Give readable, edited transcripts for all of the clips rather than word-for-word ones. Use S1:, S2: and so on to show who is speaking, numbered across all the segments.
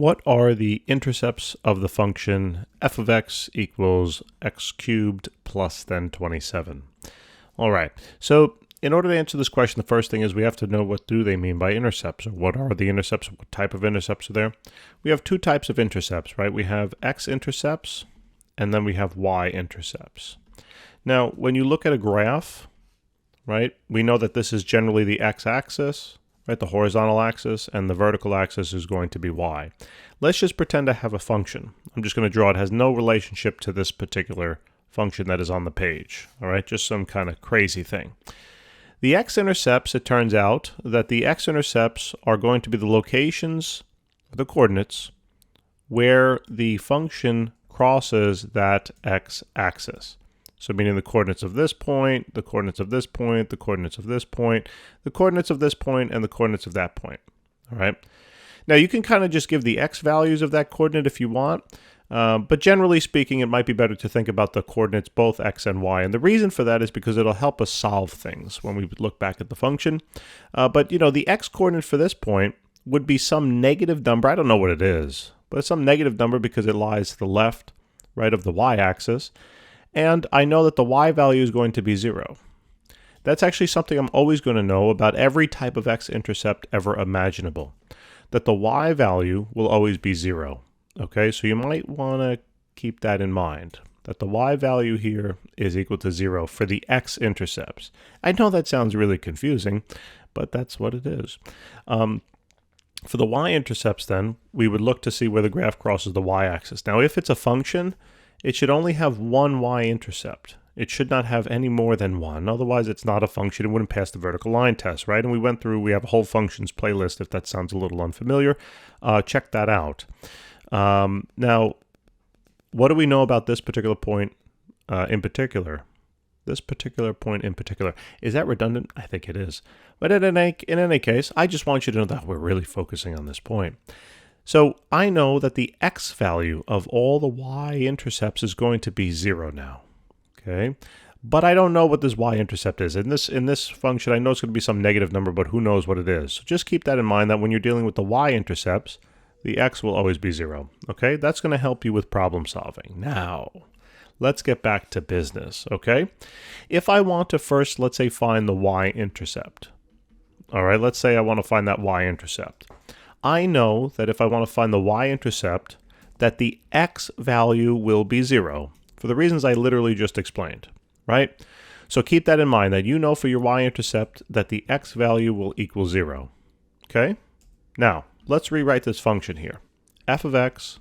S1: What are the intercepts of the function f of x equals x cubed plus then 27? All right, so in order to answer this question, the first thing is we have to know what do they mean by intercepts, or what are the intercepts, what type of intercepts are there. We have two types of intercepts, right? We have x-intercepts, and then we have y-intercepts. Now, when you look at a graph, right, we know that this is generally the x-axis, right, the horizontal axis, and the vertical axis is going to be y. Let's just pretend I have a function. I'm just going to draw it. It has no relationship to this particular function that is on the page, all right, just some kind of crazy thing. The x-intercepts, it turns out that the x-intercepts are going to be the locations, the coordinates, where the function crosses that x-axis. So meaning the coordinates of this point, the coordinates of this point, the coordinates of this point, the coordinates of this point, and the coordinates of that point. All right. Now you can kind of just give the x values of that coordinate if you want, but generally speaking, it might be better to think about the coordinates both x and y. And the reason for that is because it'll help us solve things when we look back at the function. But you know, the x coordinate for this point would be some negative number. I don't know what it is, but it's some negative number because it lies to the left, right, of the y-axis. And I know that the y value is going to be 0. That's actually something I'm always going to know about every type of x-intercept ever imaginable, that the y value will always be 0. Okay, so you might want to keep that in mind, that the y value here is equal to 0 for the x-intercepts. I know that sounds really confusing, but that's what it is. For the y-intercepts then, we would look to see where the graph crosses the y-axis. Now if it's a function, it should only have one y-intercept. It should not have any more than one. Otherwise, it's not a function. It wouldn't pass the vertical line test, right? And we have a whole functions playlist. If that sounds a little unfamiliar, check that out. Now, what do we know about this particular point in particular? This particular point in particular. Is that redundant? I think it is. But in any case, I just want you to know that we're really focusing on this point. So I know that the x value of all the y-intercepts is going to be 0 now, okay? But I don't know what this y-intercept is. In this function, I know it's going to be some negative number, but who knows what it is. So just keep that in mind that when you're dealing with the y-intercepts, the x will always be 0, okay? That's going to help you with problem solving. Now, let's get back to business, okay? If I want to first, let's say, find the y-intercept, all right? Let's say I want to find that y-intercept. I know that if I want to find the y-intercept, that the x value will be 0 for the reasons I literally just explained, right? So keep that in mind, that you know for your y-intercept that the x value will equal 0, okay? Now, let's rewrite this function here. F of x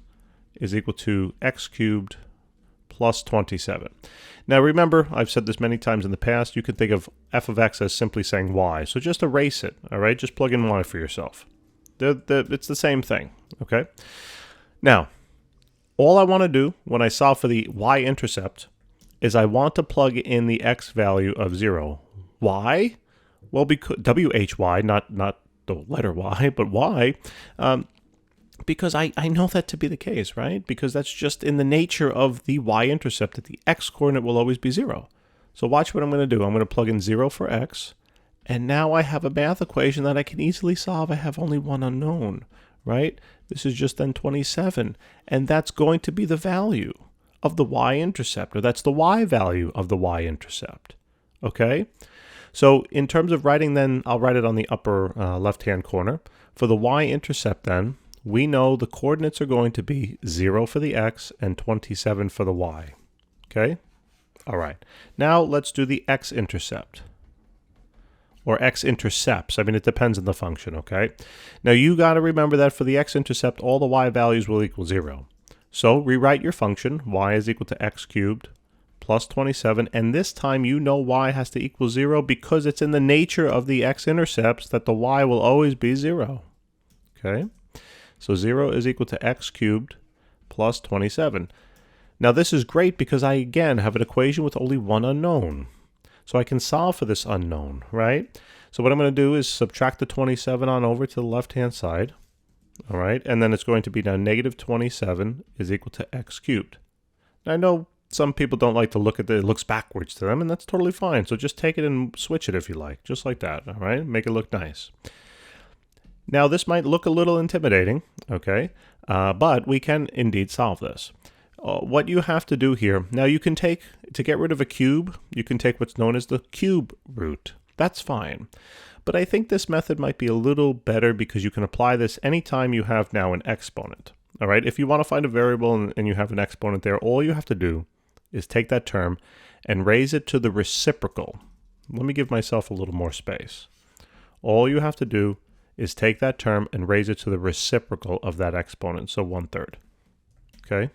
S1: is equal to x cubed plus 27. Now remember, I've said this many times in the past, you can think of f of x as simply saying y. So just erase it, all right? Just plug in y for yourself. It's the same thing, okay? Now, all I want to do when I solve for the y-intercept is I want to plug in the x value of 0. Why? Well, because w-h-y, not the letter y, but y, because I know that to be the case, right? Because that's just in the nature of the y-intercept, that the x-coordinate will always be 0. So watch what I'm going to do. I'm going to plug in 0 for x, and now I have a math equation that I can easily solve. I have only one unknown, right? This is just then 27, and that's going to be the value of the y-intercept, or that's the y value of the y-intercept, okay? So in terms of writing then, I'll write it on the upper left-hand corner. For the y-intercept then, we know the coordinates are going to be 0 for the x and 27 for the y, okay? All right, now let's do the x-intercept. Or x-intercepts. I mean, it depends on the function, okay? Now, you got to remember that for the x-intercept, all the y values will equal 0. So, rewrite your function. Y is equal to x cubed plus 27. And this time, you know y has to equal 0 because it's in the nature of the x-intercepts that the y will always be 0. Okay? So, 0 is equal to x cubed plus 27. Now, this is great because I, again, have an equation with only one unknown. So I can solve for this unknown, right? So what I'm going to do is subtract the 27 on over to the left-hand side, all right? And then it's going to be now negative 27 is equal to x cubed. Now, I know some people don't like to look at it looks backwards to them, and that's totally fine. So just take it and switch it if you like, just like that, all right? Make it look nice. Now, this might look a little intimidating, okay? but we can indeed solve this. What you have to do here, now you can take, to get rid of a cube, you can take what's known as the cube root. That's fine. But I think this method might be a little better because you can apply this anytime you have now an exponent. All right, if you want to find a variable and you have an exponent there, all you have to do is take that term and raise it to the reciprocal. Let me give myself a little more space. All you have to do is take that term and raise it to the reciprocal of that exponent, so 1/3. Okay,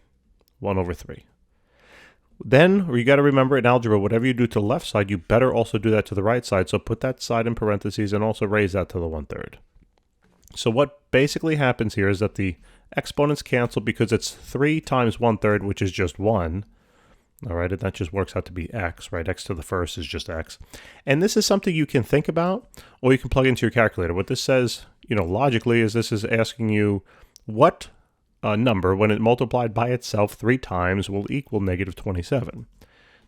S1: 1/3. Then you got to remember in algebra, whatever you do to the left side, you better also do that to the right side. So put that side in parentheses and also raise that to the 1/3. So what basically happens here is that the exponents cancel because it's 3 times 1/3, which is just 1. All right, and that just works out to be x, right? X to the first is just x. And this is something you can think about, or you can plug into your calculator. What this says, logically, is this is asking you what number, when it multiplied by itself 3 times, will equal -27.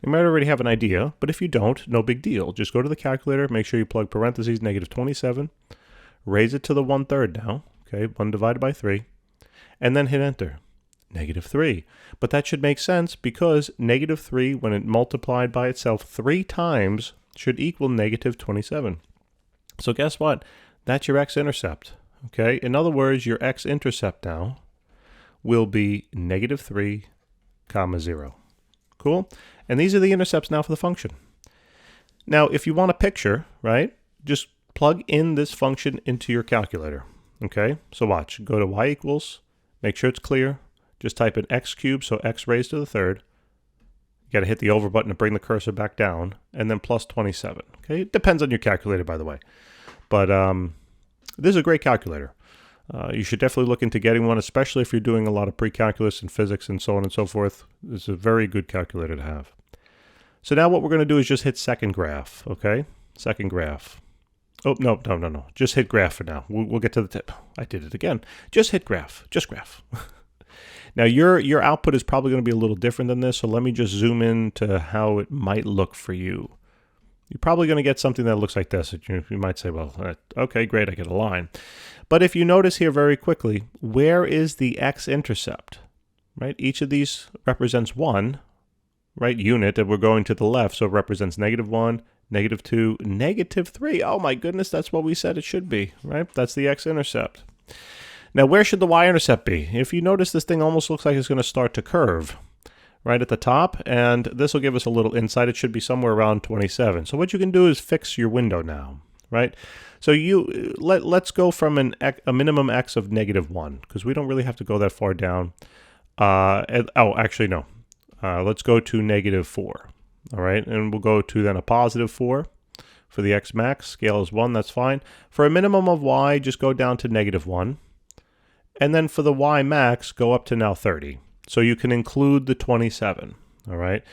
S1: You might already have an idea, but if you don't, no big deal. Just go to the calculator, make sure you plug parentheses -27, raise it to the 1/3 now, okay, 1 divided by 3, and then hit enter. -3. But that should make sense because -3, when it multiplied by itself 3 times, should equal -27. So guess what? That's your x-intercept. Okay? In other words, your x-intercept now will be -3, 0. Cool? And these are the intercepts now for the function. Now, if you want a picture, right, just plug in this function into your calculator. Okay? So watch. Go to y equals, make sure it's clear. Just type in x cubed, so x raised to the 3rd. You got to hit the over button to bring the cursor back down, and then plus 27. Okay, it depends on your calculator, by the way. But this is a great calculator. You should definitely look into getting one, especially if you're doing a lot of pre-calculus and physics and so on and so forth. It's a very good calculator to have. So now what we're going to do is just hit second graph, okay? Second graph. Oh, no. Just hit graph for now. We'll get to the tip. I did it again. Just hit graph. Just graph. Now, your output is probably going to be a little different than this, so let me just zoom in to how it might look for you. You're probably going to get something that looks like this. You might say, well, okay, great, I get a line. But if you notice here very quickly, where is the x-intercept? Right? Each of these represents 1, right, unit, and we're going to the left, so it represents -1, -2, -3. Oh my goodness, that's what we said it should be, right? That's the x-intercept. Now, where should the y-intercept be? If you notice, this thing almost looks like it's going to start to curve right at the top, and this will give us a little insight. It should be somewhere around 27. So what you can do is fix your window now, right? So let's go from a minimum x of -1, because we don't really have to go that far down. Actually, no. Let's go to -4, all right? And we'll go to then a +4 for the x max. Scale is 1, that's fine. For a minimum of y, just go down to -1. And then for the y max, go up to now 30. So you can include the 27, all right?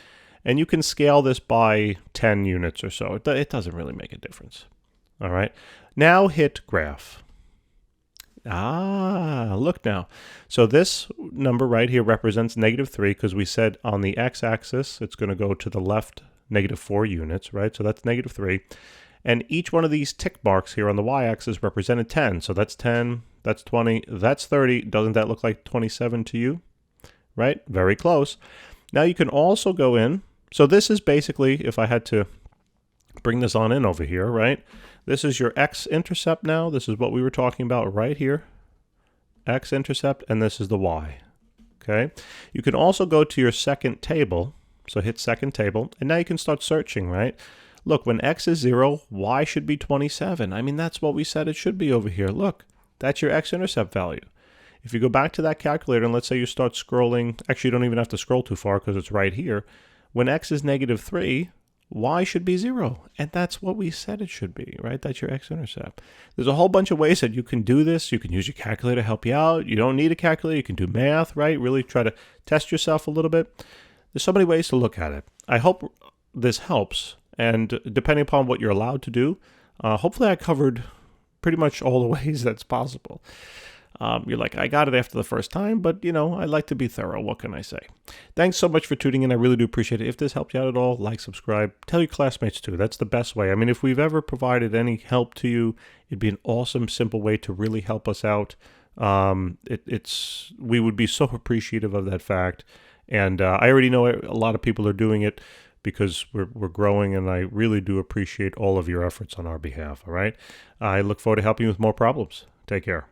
S1: And you can scale this by 10 units or so. It doesn't really make a difference, all right? Now hit graph. Look now. So this number right here represents -3 because we said on the x-axis, it's going to go to the left -4 units, right? So that's -3. And each one of these tick marks here on the y-axis represented 10. So that's 10, that's 20, that's 30. Doesn't that look like 27 to you? Right? Very close. Now you can also go in. So this is basically, if I had to bring this on in over here, right? This is your x-intercept now. This is what we were talking about right here. X-intercept, and this is the y. Okay? You can also go to your second table. So hit second table, and now you can start searching, right? Look, when x is 0, y should be 27. I mean, that's what we said it should be over here. Look, that's your x-intercept value. If you go back to that calculator and let's say you start scrolling, actually you don't even have to scroll too far because it's right here. When x is -3, y should be 0. And that's what we said it should be, right? That's your x-intercept. There's a whole bunch of ways that you can do this. You can use your calculator to help you out. You don't need a calculator. You can do math, right? Really try to test yourself a little bit. There's so many ways to look at it. I hope this helps. And depending upon what you're allowed to do, hopefully I covered pretty much all the ways that's possible. You're like, I got it after the first time, but, I like to be thorough. What can I say? Thanks so much for tuning in. I really do appreciate it. If this helped you out at all, like, subscribe. Tell your classmates too. That's the best way. I mean, if we've ever provided any help to you, it'd be an awesome, simple way to really help us out. We would be so appreciative of that fact. And I already know a lot of people are doing it because we're growing, and I really do appreciate all of your efforts on our behalf. All right. I look forward to helping you with more problems. Take care.